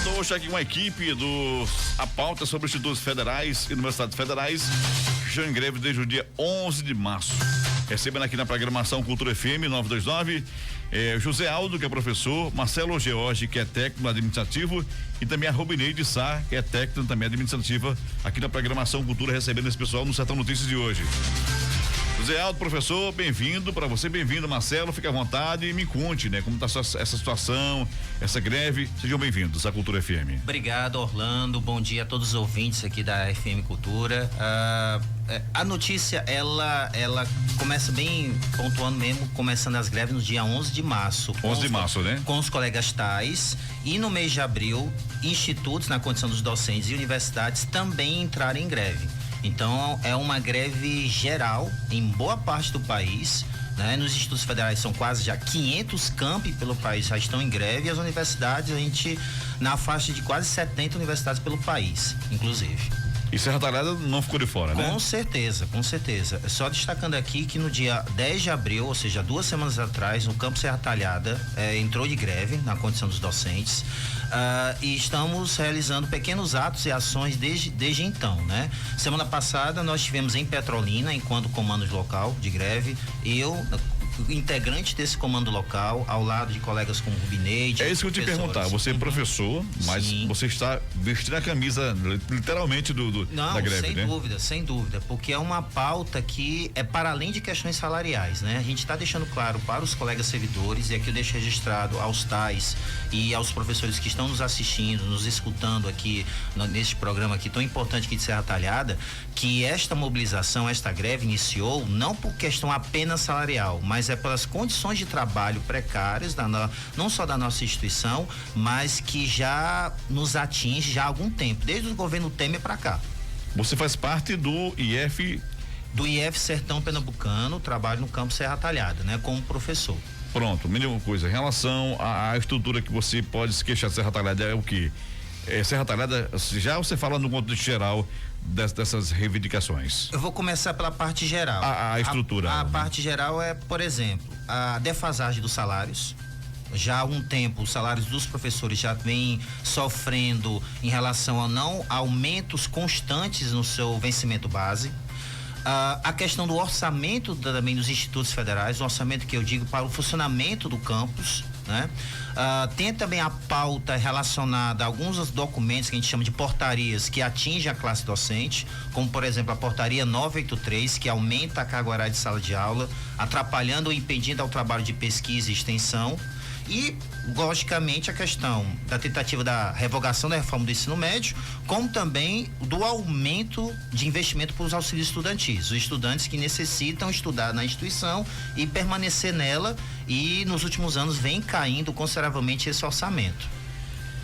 Hoje aqui uma equipe a pauta sobre institutos federais e universidades federais já em greve desde o dia 11 de março. Recebendo aqui na programação Cultura FM 929, José Aldo, que é professor, Marcelo George, que é técnico administrativo, e também a Robineide Sá, que é técnica também administrativa, aqui na programação Cultura, recebendo esse pessoal no Sertão Notícias de hoje. José Aldo, professor, bem-vindo, para você bem-vindo, Marcelo, fique à vontade e me conte, né, como está essa situação, essa greve. Sejam bem-vindos à Cultura FM. Obrigado, Orlando, bom dia a todos os ouvintes aqui da FM Cultura. A notícia, ela começa bem pontuando mesmo, começando as greves no dia 11 de março. 11 de março, né? Com os colegas tais, e no mês de abril, institutos, na condição dos docentes e universidades, também entraram em greve. Então, é uma greve geral em boa parte do país, né? Nos institutos federais são quase já 500 campi pelo país já estão em greve, e as universidades, a gente na faixa de quase 70 universidades pelo país, inclusive. E Serra Talhada não ficou de fora, né? Com certeza, com certeza. Só destacando aqui que no dia 10 de abril, ou seja, 2 semanas atrás, no Campo Serra Talhada, entrou de greve na condição dos docentes, e estamos realizando pequenos atos e ações desde então, né? Semana passada nós tivemos em Petrolina, enquanto comando local de greve, integrante desse comando local, ao lado de colegas como Rubineide. É isso que eu te perguntar, você é professor, mas sim, você está vestindo a camisa literalmente da greve, né? Sem dúvida, porque é uma pauta que é para além de questões salariais, né? A gente está deixando claro para os colegas servidores, e aqui eu deixo registrado aos tais e aos professores que estão nos assistindo, nos escutando aqui neste programa aqui tão importante aqui de Serra Talhada, que esta mobilização, esta greve iniciou não por questão apenas salarial, mas é pelas condições de trabalho precárias, não só da nossa instituição, mas que já nos atinge já há algum tempo, desde o governo Temer para cá. Você faz parte do IF? Do IF Sertão Pernambucano, trabalho no Campo Serra Talhada, né, como professor. Pronto, mesma coisa, em relação à estrutura que você pode se queixar de Serra Talhada, é o quê? Serra Talhada, já você fala no contexto geral dessas reivindicações? Eu vou começar pela parte geral. A estrutura. A parte geral é, por exemplo, a defasagem dos salários. Já há um tempo, os salários dos professores já vêm sofrendo em relação a não aumentos constantes no seu vencimento base. A questão do orçamento também dos institutos federais, o orçamento que eu digo para o funcionamento do campus, né? Tem também a pauta relacionada a alguns documentos que a gente chama de portarias que atingem a classe docente, como por exemplo a portaria 983, que aumenta a carga horária de sala de aula, atrapalhando ou impedindo ao trabalho de pesquisa e extensão. E, logicamente, a questão da tentativa da revogação da reforma do ensino médio, como também do aumento de investimento para os auxílios estudantis, os estudantes que necessitam estudar na instituição e permanecer nela, e nos últimos anos vem caindo consideravelmente esse orçamento.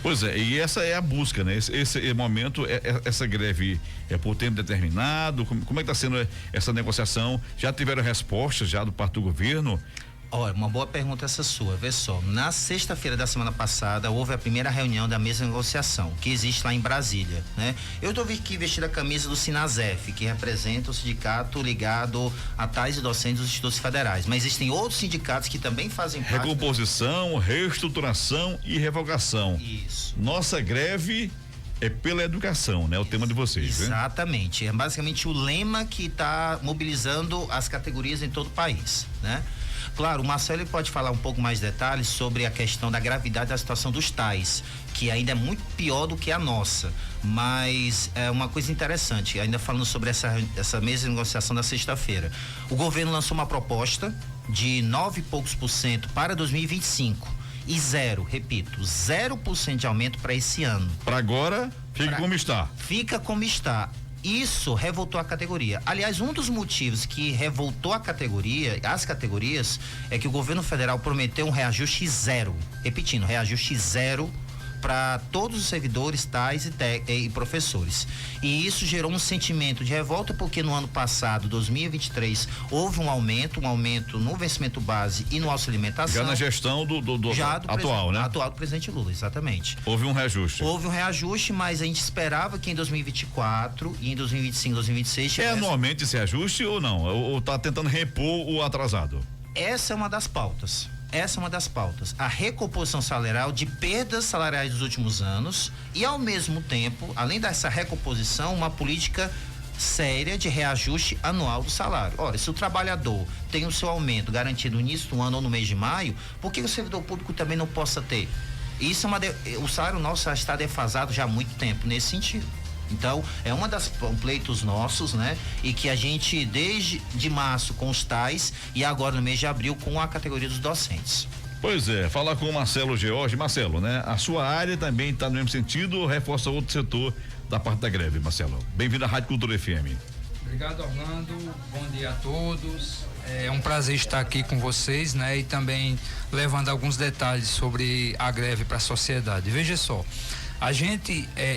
Pois é, e essa é a busca, né? Esse momento, essa greve é por tempo determinado? Como é que está sendo essa negociação? Já tiveram respostas já do parte do governo? Olha, uma boa pergunta essa sua. Vê só, na sexta-feira da semana passada houve a primeira reunião da mesa de negociação, que existe lá em Brasília, né? Eu estou aqui vestindo a camisa do Sinasef, que representa o sindicato ligado a tais e docentes dos institutos federais, mas existem outros sindicatos que também fazem parte. Recomposição, reestruturação e revogação. Isso. Nossa greve é pela educação, né? O tema de vocês, exatamente, é basicamente o lema que está mobilizando as categorias em todo o país, né? Claro, o Marcelo pode falar um pouco mais de detalhes sobre a questão da gravidade da situação dos tais, que ainda é muito pior do que a nossa, mas é uma coisa interessante, ainda falando sobre essa mesa de negociação da sexta-feira. O governo lançou uma proposta de 9 e poucos % para 2025 e 0% de aumento para esse ano. Para agora, como está. Fica como está. Isso revoltou a categoria. Aliás, um dos motivos que revoltou as categorias, é que o governo federal prometeu um reajuste zero. Repetindo, reajuste zero para todos os servidores, tais e professores. E isso gerou um sentimento de revolta, porque no ano passado, 2023, houve um aumento no vencimento base e no auxílio alimentação. Já na gestão do atual, né? Atual do presidente Lula, exatamente. Houve um reajuste. Houve um reajuste, mas a gente esperava que em 2024 e em 2025, 2026... É anualmente esse reajuste ou não? Ou tá tentando repor o atrasado? Essa é uma das pautas. essa é uma das pautas. A recomposição salarial de perdas salariais dos últimos anos e, ao mesmo tempo, além dessa recomposição, uma política séria de reajuste anual do salário. Ora, se o trabalhador tem o seu aumento garantido no início do ano ou no mês de maio, por que o servidor público também não possa ter? Isso o salário nosso já está defasado já há muito tempo nesse sentido. Então, é uma das pleitos nossos, né? E que a gente, desde de março com os tais e agora no mês de abril com a categoria dos docentes. Pois é, falar com o Marcelo George. Marcelo, né? A sua área também está no mesmo sentido ou reforça outro setor da parte da greve, Marcelo? Bem-vindo à Rádio Cultura FM. Obrigado, Orlando. Bom dia a todos. É um prazer estar aqui com vocês, né? E também levando alguns detalhes sobre a greve para a sociedade. Veja só,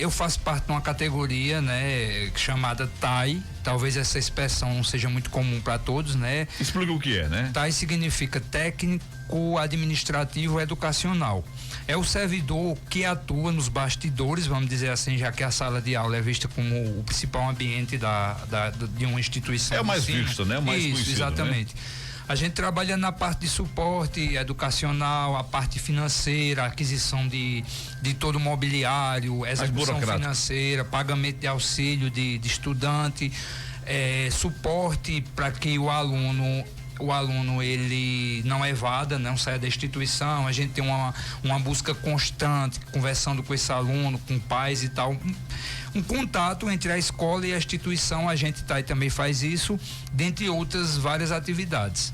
eu faço parte de uma categoria, né? Chamada TAI. Talvez essa expressão não seja muito comum para todos, né? Explica o que é, né? TAI significa técnico administrativo educacional. É o servidor que atua nos bastidores, vamos dizer assim, já que a sala de aula é vista como o principal ambiente de uma instituição. É o mais visto, né? O mais Isso, conhecido, exatamente. Né? A gente trabalha na parte de suporte educacional, a parte financeira, aquisição de todo o mobiliário, execução financeira, pagamento de auxílio de estudante, suporte para que o aluno ele não evada, não saia da instituição. A gente tem uma busca constante, conversando com esse aluno, com pais e tal, um contato entre a escola e a instituição. A gente também faz isso, dentre outras várias atividades.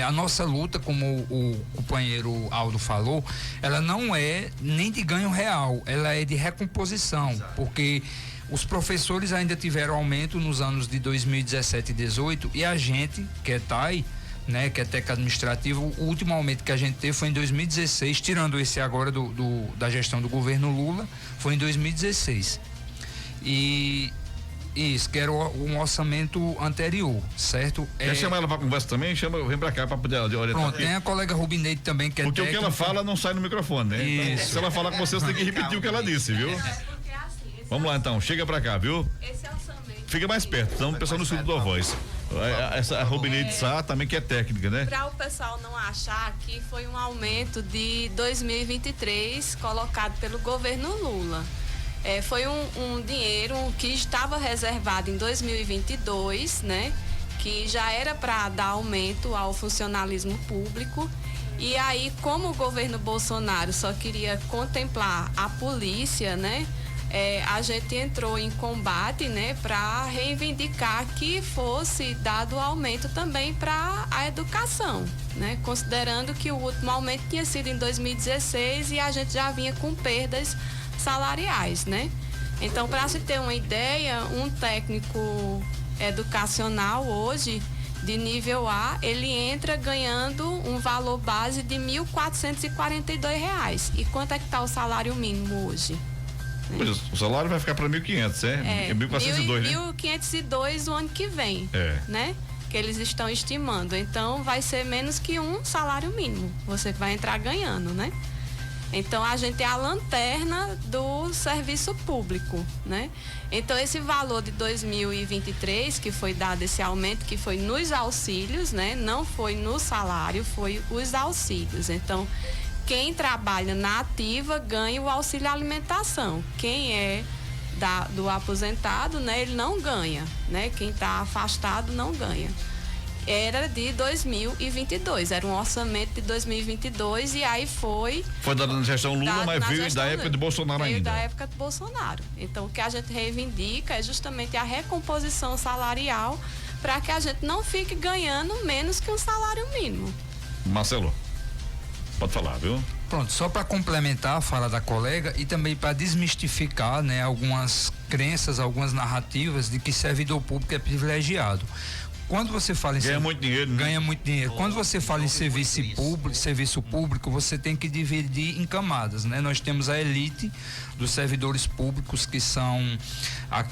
A nossa luta, como o companheiro Aldo falou, ela não é nem de ganho real, ela é de recomposição. Exato. Porque os professores ainda tiveram aumento nos anos de 2017 e 2018 e a gente, que é TAI, né, que é técnico administrativo, o último aumento que a gente teve foi em 2016, tirando esse agora da gestão do governo Lula, foi em 2016. E isso, que era um orçamento anterior, certo? Quer chamar ela para conversa também? Vem para cá para poder orientar. Pronto, tem a colega Rubineide também, que é porque técnica. O que ela fala não sai no microfone, né? Isso. Então, se ela falar com você tem que repetir o que ela disse, viu? Vamos lá então, chega pra cá, viu? Esse orçamento. Fica mais perto, senão o pessoal não escuta a tua voz. Essa Rubineide Sá também que é técnica, né? Para o pessoal não achar que foi um aumento de 2023 colocado pelo governo Lula. Foi um dinheiro que estava reservado em 2022, né? Que já era para dar aumento ao funcionalismo público. E aí, como o governo Bolsonaro só queria contemplar a polícia, né? A gente entrou em combate, né, para reivindicar que fosse dado aumento também para a educação, né, considerando que o último aumento tinha sido em 2016 e a gente já vinha com perdas salariais, né? Então, para se ter uma ideia, um técnico educacional hoje de nível A, ele entra ganhando um valor base de R$ 1.442. E quanto é que está o salário mínimo hoje? Pois, o salário vai ficar para 1.500, é 1.402, né? 1.502 o ano que vem, né? Que eles estão estimando. Então, vai ser menos que um salário mínimo. Você vai entrar ganhando, né? Então, a gente é a lanterna do serviço público, né? Então, esse valor de 2023, que foi dado esse aumento, que foi nos auxílios, né? Não foi no salário, foi os auxílios. Então, quem trabalha na ativa ganha o auxílio alimentação. Quem é do aposentado, né, ele não ganha, né? Quem está afastado não ganha. Era de 2022, era um orçamento de 2022 e aí foi dado na gestão Lula, mas veio da época de Bolsonaro ainda. Veio da época de Bolsonaro. Então, o que a gente reivindica é justamente a recomposição salarial para que a gente não fique ganhando menos que um salário mínimo. Marcelo, pode falar, viu? Pronto, só para complementar a fala da colega e também para desmistificar, né, algumas crenças, algumas narrativas de que servidor público é privilegiado. Quando você fala em ganha muito dinheiro, né? Ganha muito dinheiro. Quando você fala em serviço público, você tem que dividir em camadas, né? Nós temos a elite dos servidores públicos, que são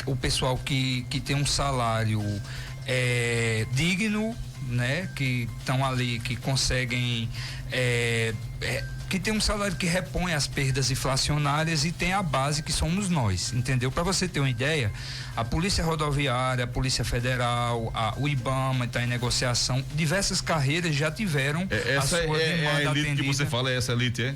o pessoal que tem um salário digno, né? Que estão ali, que conseguem que tem um salário que repõe as perdas inflacionárias e tem a base que somos nós, entendeu? Para você ter uma ideia, a Polícia Rodoviária, a Polícia Federal, o IBAMA está em negociação, diversas carreiras já tiveram a sua demanda elite atendida. Que você fala, é essa elite, é?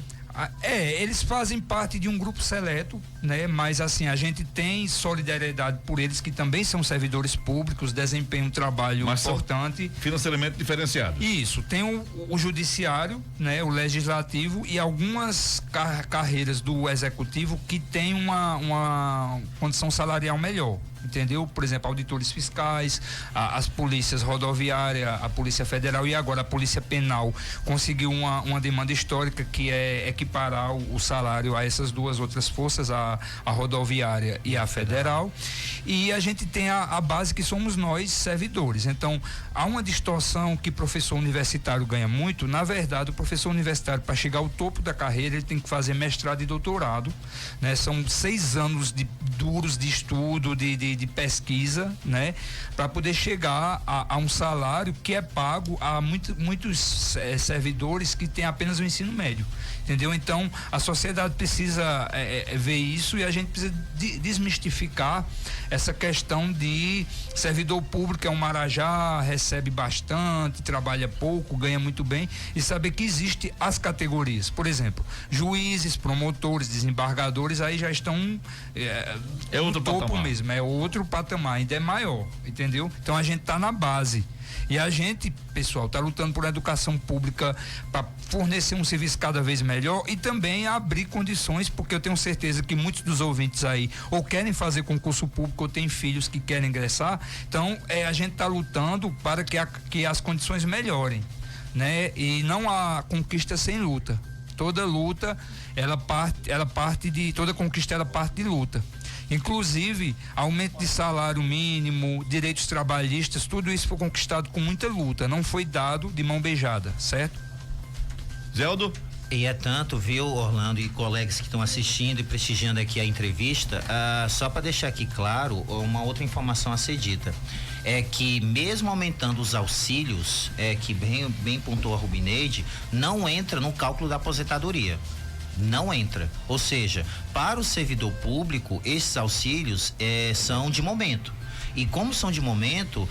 Eles fazem parte de um grupo seleto, né? Mas assim, a gente tem solidariedade por eles, que também são servidores públicos, desempenham um trabalho importante. Financeiramente diferenciado. Isso, tem o judiciário, né? O legislativo e algumas carreiras do executivo que tem uma condição salarial melhor. Entendeu? Por exemplo, auditores fiscais, as polícias rodoviárias, a Polícia Federal e agora a Polícia Penal conseguiu uma demanda histórica que é equiparar o salário a essas duas outras forças, a rodoviária e a federal. E a gente tem a base que somos nós, servidores. Então, há uma distorção que professor universitário ganha muito. Na verdade, o professor universitário, para chegar ao topo da carreira, ele tem que fazer mestrado e doutorado, né? São 6 anos duros de estudo, de pesquisa, né? Para poder chegar a um salário que é pago a muitos servidores que têm apenas o ensino médio, entendeu? Então, a sociedade precisa ver isso e a gente precisa desmistificar essa questão de servidor público é um marajá, recebe bastante, trabalha pouco, ganha muito bem, e saber que existe as categorias. Por exemplo, juízes, promotores, desembargadores, aí já estão outro topo patamar. Mesmo, é outro patamar, ainda é maior, entendeu? Então a gente tá na base. E a gente, pessoal, está lutando por educação pública para fornecer um serviço cada vez melhor e também abrir condições, porque eu tenho certeza que muitos dos ouvintes aí ou querem fazer concurso público ou têm filhos que querem ingressar. Então, a gente está lutando para que as condições melhorem, né? E não há conquista sem luta. Toda luta, toda conquista ela parte de luta. Inclusive, aumento de salário mínimo, direitos trabalhistas, tudo isso foi conquistado com muita luta, não foi dado de mão beijada, certo? Zeldo? E é tanto, viu, Orlando e colegas que estão assistindo e prestigiando aqui a entrevista, só para deixar aqui claro, uma outra informação a ser dita, é que mesmo aumentando os auxílios, que bem pontuou a Rubineide, não entra no cálculo da aposentadoria. Não entra. Ou seja, para o servidor público, esses auxílios são de momento. E como são de momento,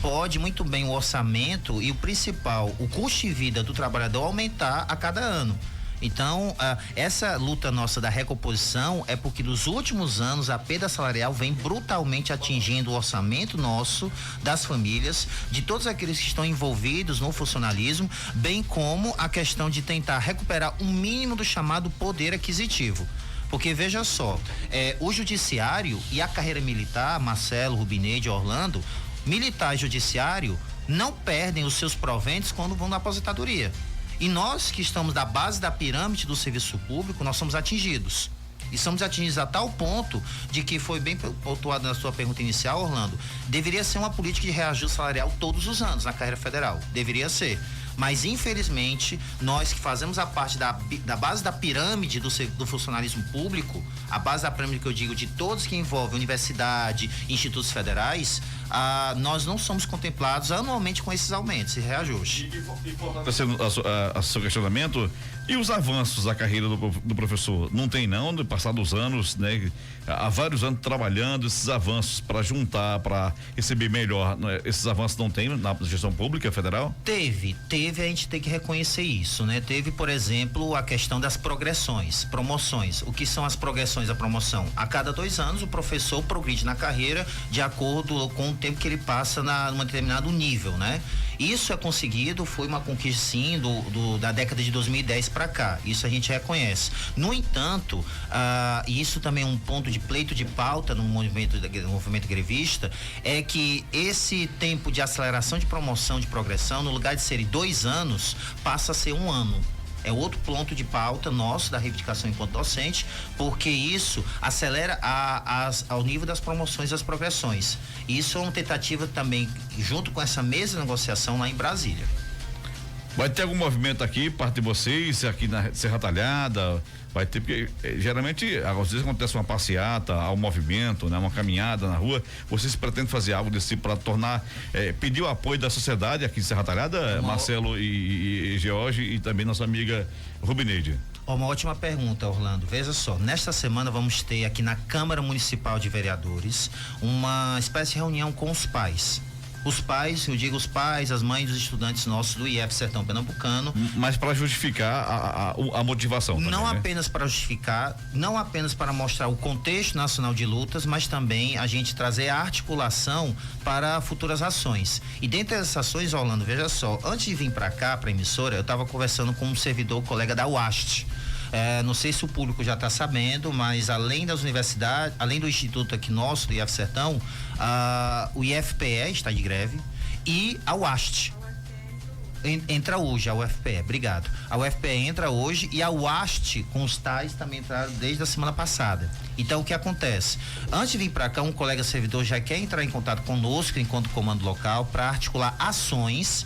pode muito bem o orçamento e o principal, o custo de vida do trabalhador aumentar a cada ano. Então, essa luta nossa da recomposição é porque nos últimos anos a perda salarial vem brutalmente atingindo o orçamento nosso, das famílias, de todos aqueles que estão envolvidos no funcionalismo, bem como a questão de tentar recuperar um mínimo do chamado poder aquisitivo. Porque veja só, o judiciário e a carreira militar, Marcelo, Rubineide, Orlando, militar e judiciário não perdem os seus proventos quando vão na aposentadoria. E nós que estamos da base da pirâmide do serviço público, nós somos atingidos. E somos atingidos a tal ponto de que foi bem pontuado na sua pergunta inicial, Orlando, deveria ser uma política de reajuste salarial todos os anos na carreira federal. Deveria ser. Mas, infelizmente, nós que fazemos a parte da base da pirâmide do funcionalismo público, a base da pirâmide que eu digo de todos que envolvem universidade, institutos federais, nós não somos contemplados anualmente com esses aumentos e reajustes. A seu questionamento, e os avanços da carreira do professor? Não tem não, no passar dos anos, né? Há vários anos trabalhando, esses avanços para juntar, para receber melhor, né? Esses avanços não tem na gestão pública federal? Teve, a gente tem que reconhecer isso, né? Teve, por exemplo, a questão das progressões, promoções. O que são as progressões da promoção? A cada 2 anos o professor progride na carreira de acordo com o tempo que ele passa num determinado nível, né? Isso é conseguido, foi uma conquista sim da década de 2010 para cá, isso a gente reconhece. No entanto, isso também é um ponto de pleito de pauta no movimento grevista, é que esse tempo de aceleração de promoção, de progressão, no lugar de serem 2 anos, passa a ser 1 ano. É outro ponto de pauta nosso da reivindicação enquanto docente, porque isso acelera ao nível das promoções e das progressões. Isso é uma tentativa também, junto com essa mesa de negociação lá em Brasília. Vai ter algum movimento aqui, parte de vocês, aqui na Serra Talhada? Vai ter, porque geralmente, às vezes acontece uma passeata, um movimento, né? Uma caminhada na rua. Vocês pretendem fazer algo desse tipo para tornar, pedir o apoio da sociedade aqui de Serra Talhada, Marcelo e George, e também nossa amiga Rubineide? Uma ótima pergunta, Orlando. Veja só, nesta semana vamos ter aqui na Câmara Municipal de Vereadores uma espécie de reunião com os pais. Os pais, eu digo os pais, as mães dos estudantes nossos do IF Sertão Pernambucano. Mas para justificar a motivação também, não né? apenas para justificar, não apenas para mostrar o contexto nacional de lutas, mas também a gente trazer a articulação para futuras ações. E dentre essas ações, Orlando, veja só, antes de vir para cá, para a emissora, eu estava conversando com um servidor, colega da UAST. Não sei se o público já está sabendo, mas além das universidades, além do instituto aqui nosso, do IF Sertão, o IFPE está de greve e a UAST entra hoje, a UFPE, obrigado. A UFPE entra hoje e a UAST com os tais também entraram desde a semana passada. Então o que acontece? Antes de vir para cá, um colega servidor já quer entrar em contato conosco, enquanto comando local, para articular ações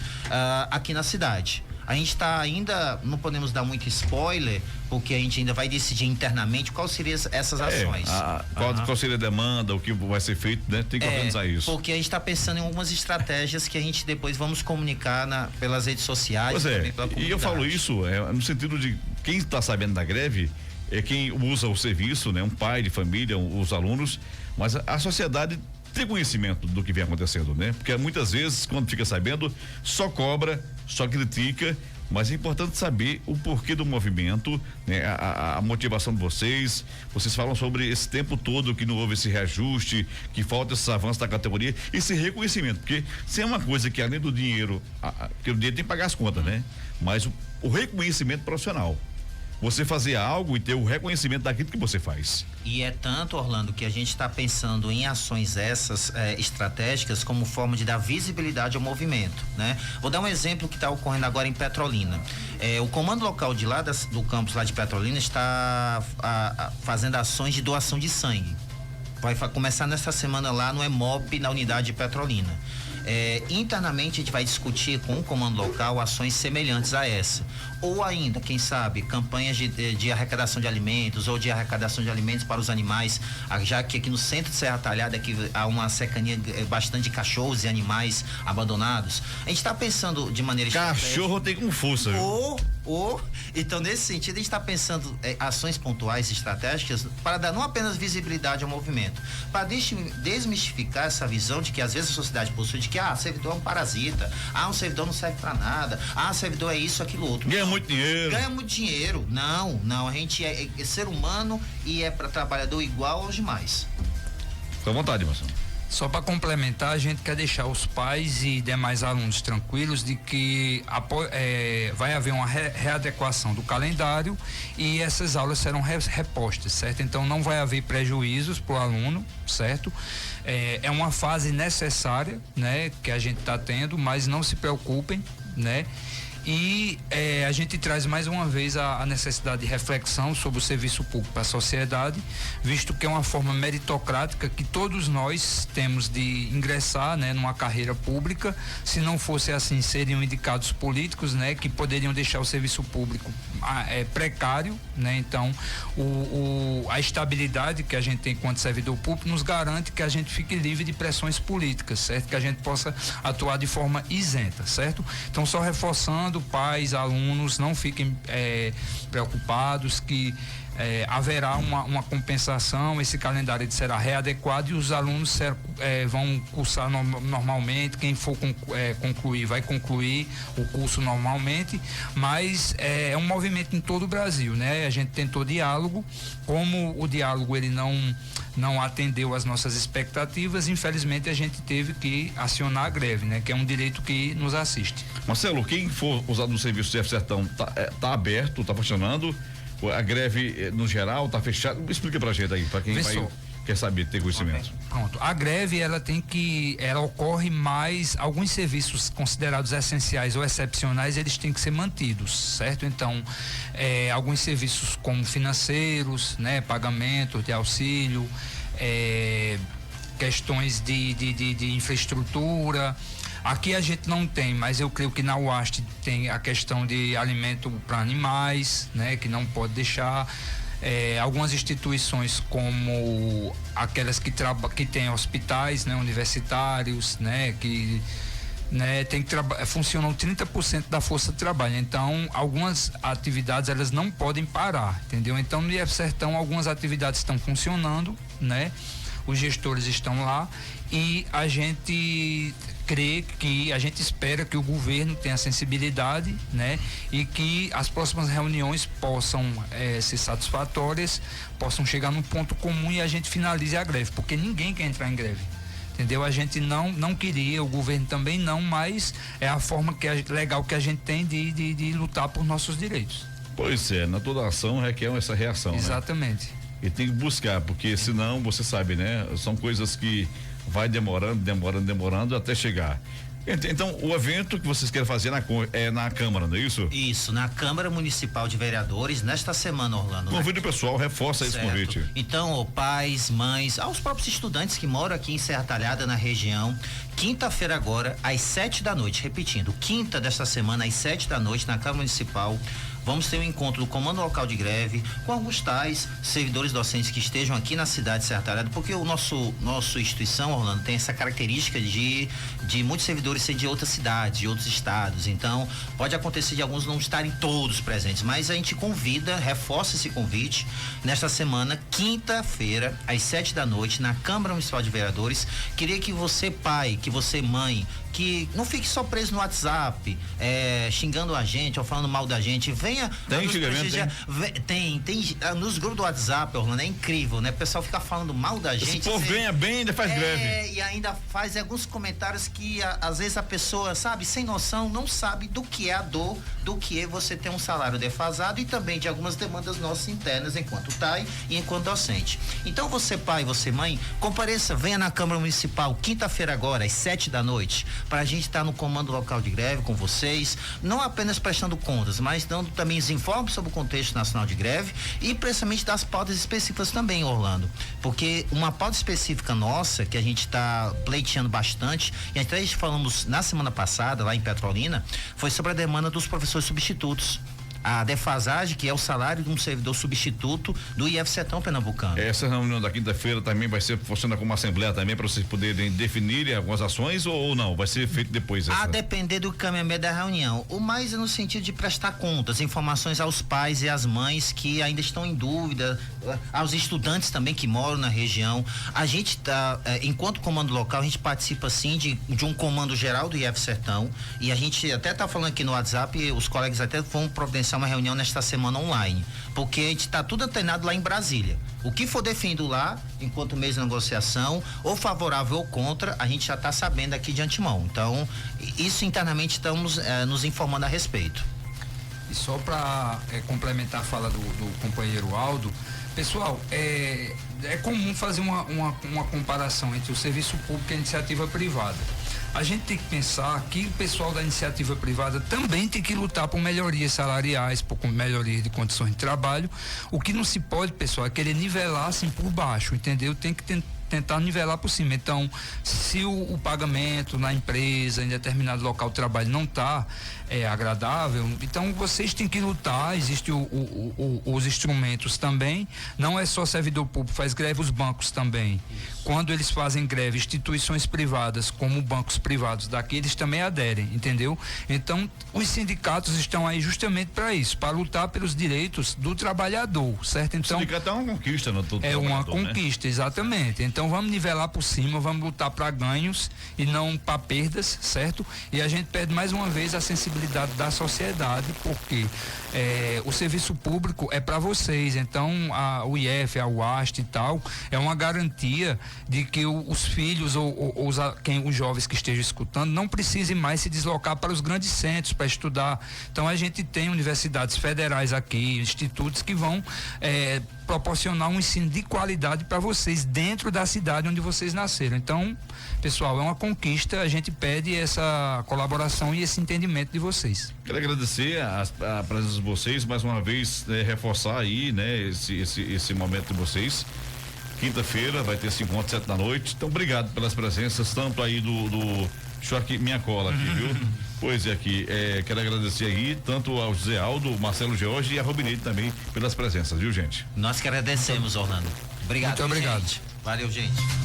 aqui na cidade. A gente está ainda, não podemos dar muito spoiler, porque a gente ainda vai decidir internamente quais seriam essas ações. Qual seria a demanda, o que vai ser feito, né? Tem que organizar isso. Porque a gente está pensando em algumas estratégias que a gente depois vamos comunicar pelas redes sociais. Pois também pela comunidade. E eu falo isso no sentido de quem está sabendo da greve é quem usa o serviço, né? Um pai de família, os alunos, mas a sociedade tem conhecimento do que vem acontecendo, né? Porque muitas vezes, quando fica sabendo, só cobra, só critica, mas é importante saber o porquê do movimento, né? A motivação de vocês falam sobre esse tempo todo que não houve esse reajuste, que falta esse avanço da categoria, esse reconhecimento, porque se é uma coisa que além do dinheiro, porque o dinheiro tem que pagar as contas, né? Mas o reconhecimento profissional. Você fazer algo e ter o reconhecimento daquilo que você faz. E é tanto, Orlando, que a gente está pensando em ações essas estratégicas como forma de dar visibilidade ao movimento, né? Vou dar um exemplo que está ocorrendo agora em Petrolina. O comando local de lá do campus lá de Petrolina está fazendo ações de doação de sangue. Vai começar nessa semana lá no EMOP, na unidade de Petrolina. Internamente a gente vai discutir com o comando local ações semelhantes a essa. Ou ainda, quem sabe, campanhas de arrecadação de alimentos ou de arrecadação de alimentos para os animais, já que aqui no centro de Serra Talhada aqui há uma cercania bastante de cachorros e animais abandonados. A gente está pensando de maneira Cachorro tem com força, viu? Então, nesse sentido, a gente está pensando ações pontuais, estratégicas, para dar não apenas visibilidade ao movimento, para desmistificar essa visão de que às vezes a sociedade possui de que servidor é um parasita, um servidor não serve para nada, servidor é isso, aquilo, outro. Ganha muito dinheiro. Ganha muito dinheiro. Não, a gente é ser humano e é para trabalhador igual aos demais. Fica à vontade, Marcelo. Só para complementar, a gente quer deixar os pais e demais alunos tranquilos de que vai haver uma readequação do calendário e essas aulas serão repostas, certo? Então não vai haver prejuízos para o aluno, certo? É uma fase necessária, né? Que a gente está tendo, mas não se preocupem, né? E a gente traz mais uma vez a necessidade de reflexão sobre o serviço público para a sociedade, visto que é uma forma meritocrática que todos nós temos de ingressar, né, numa carreira pública. Se não fosse assim, seriam indicados políticos, né, que poderiam deixar o serviço público precário, né? Então, a estabilidade que a gente tem enquanto servidor público nos garante que a gente fique livre de pressões políticas, certo? Que a gente possa atuar de forma isenta, certo? Então, só reforçando, pais, alunos, não fiquem preocupados que haverá uma compensação, esse calendário será readequado e os alunos vão cursar normalmente, quem for concluir vai concluir o curso normalmente, mas é um movimento em todo o Brasil, né? A gente tentou diálogo, como o diálogo ele não atendeu às nossas expectativas, infelizmente a gente teve que acionar a greve, né? Que é um direito que nos assiste. Marcelo, quem for usado no serviço do IF Sertão tá aberto, tá funcionando? A greve no geral tá fechada? Explica pra gente aí, pra quem quer saber, ter conhecimento. Pronto. A greve ela ocorre, mas alguns serviços considerados essenciais ou excepcionais eles têm que ser mantidos, certo? Então, alguns serviços como financeiros, né, pagamento de auxílio, questões de infraestrutura, Aqui a gente não tem, mas eu creio que na UAST tem a questão de alimento para animais, né? Que não pode deixar. Algumas instituições como aquelas que têm hospitais, né? Universitários, né? Que tem que funcionam 30% da força de trabalho, então algumas atividades elas não podem parar, entendeu? Então no IF Sertão algumas atividades estão funcionando, né? Os gestores estão lá e a gente espera que o governo tenha sensibilidade, né? E que as próximas reuniões possam ser satisfatórias, possam chegar num ponto comum e a gente finalize a greve, porque ninguém quer entrar em greve. Entendeu? A gente não queria, o governo também não, mas é a forma legal que a gente tem de lutar por nossos direitos. Pois é, na toda ação requer essa reação. Exatamente. Né? E tem que buscar, porque senão, você sabe, né? São coisas que vai demorando até chegar. Então, o evento que vocês querem fazer é na Câmara, não é isso? Isso, na Câmara Municipal de Vereadores, nesta semana, Orlando. Convide o pessoal, reforça esse convite. Então, pais, mães, aos próprios estudantes que moram aqui em Serra Talhada, na região, quinta-feira agora, às 7h, repetindo, quinta desta semana, às 7h, na Câmara Municipal, vamos ter um encontro do Comando Local de Greve com alguns tais servidores docentes que estejam aqui na cidade de Serra Talhada, porque o nossa instituição, Orlando, tem essa característica de muitos servidores ser de outras cidades, de outros estados. Então, pode acontecer de alguns não estarem todos presentes, mas a gente convida, reforça esse convite nesta semana, quinta-feira, às 7h, na Câmara Municipal de Vereadores. Queria que você, pai, que você, mãe, que não fique só preso no WhatsApp, xingando a gente ou falando mal da gente. Venha. Tem xingamento? Tem nos grupos do WhatsApp, Orlando, é incrível, né? O pessoal fica falando mal da gente. Se for venha bem, ainda faz greve. E ainda faz alguns comentários que às vezes a pessoa, sabe, sem noção, não sabe do que é a dor, do que é você ter um salário defasado e também de algumas demandas nossas internas enquanto TAI e enquanto docente. Então você, pai, você, mãe, compareça, venha na Câmara Municipal, quinta-feira agora, às 7h, para a gente estar no Comando Local de Greve com vocês, não apenas prestando contas, mas dando também os informes sobre o contexto nacional de greve e principalmente das pautas específicas também, Orlando, porque uma pauta específica nossa, que a gente está pleiteando bastante, e até falamos na semana passada, lá em Petrolina, foi sobre a demanda dos professores substitutos. A defasagem, que é o salário de um servidor substituto do IF Sertão Pernambucano. Essa reunião da quinta-feira também vai ser funcionar como uma assembleia também para vocês poderem definir algumas ações ou não? Vai ser feito depois? A depender do caminhamento da reunião. O mais é no sentido de prestar contas, informações aos pais e às mães que ainda estão em dúvida, aos estudantes também que moram na região. A gente enquanto comando local, a gente participa sim de um comando geral do IF Sertão e a gente até tá falando aqui no WhatsApp, os colegas até vão providenciar uma reunião nesta semana online, porque a gente está tudo antenado lá em Brasília. O que for definido lá, enquanto mês de negociação, ou favorável ou contra, a gente já está sabendo aqui de antemão. Então, isso internamente estamos nos informando a respeito. E só para complementar a fala do companheiro Aldo, pessoal, é comum fazer uma comparação entre o serviço público e a iniciativa privada. A gente tem que pensar que o pessoal da iniciativa privada também tem que lutar por melhorias salariais, por melhorias de condições de trabalho. O que não se pode, pessoal, é querer nivelar assim por baixo, entendeu? Tem que tentar nivelar por cima. Então, se o pagamento na empresa, em determinado local de trabalho não está agradável, então vocês têm que lutar. Existem os instrumentos também. Não é só servidor público, faz greve os bancos também. Quando eles fazem greve, instituições privadas, como bancos privados daqui, eles também aderem, entendeu? Então, os sindicatos estão aí justamente para isso, para lutar pelos direitos do trabalhador, certo? Então, o sindicato é uma conquista, não? É uma conquista, né? Exatamente. Então, vamos nivelar por cima, vamos lutar para ganhos e não para perdas, certo? E a gente pede mais uma vez a sensibilidade da sociedade, porque o serviço público é para vocês. Então, o IF, a UAST e tal, é uma garantia de que os filhos ou os jovens que estejam escutando não precisem mais se deslocar para os grandes centros para estudar. Então, a gente tem universidades federais aqui, institutos que vão proporcionar um ensino de qualidade para vocês dentro da cidade onde vocês nasceram. Então, pessoal, é uma conquista, a gente pede essa colaboração e esse entendimento de vocês. Quero agradecer a presença de vocês, mais uma vez, reforçar aí, né, esse momento de vocês. Quinta-feira vai ter esse encontro 7 da noite. Então, obrigado pelas presenças, tanto aí do Deixa eu aqui minha cola aqui, viu? Pois é, aqui, quero agradecer aí tanto ao José Aldo, Marcelo George e a Robinete também pelas presenças, viu, gente? Nós que agradecemos, Orlando. Obrigado. Muito obrigado. Gente. Valeu, gente.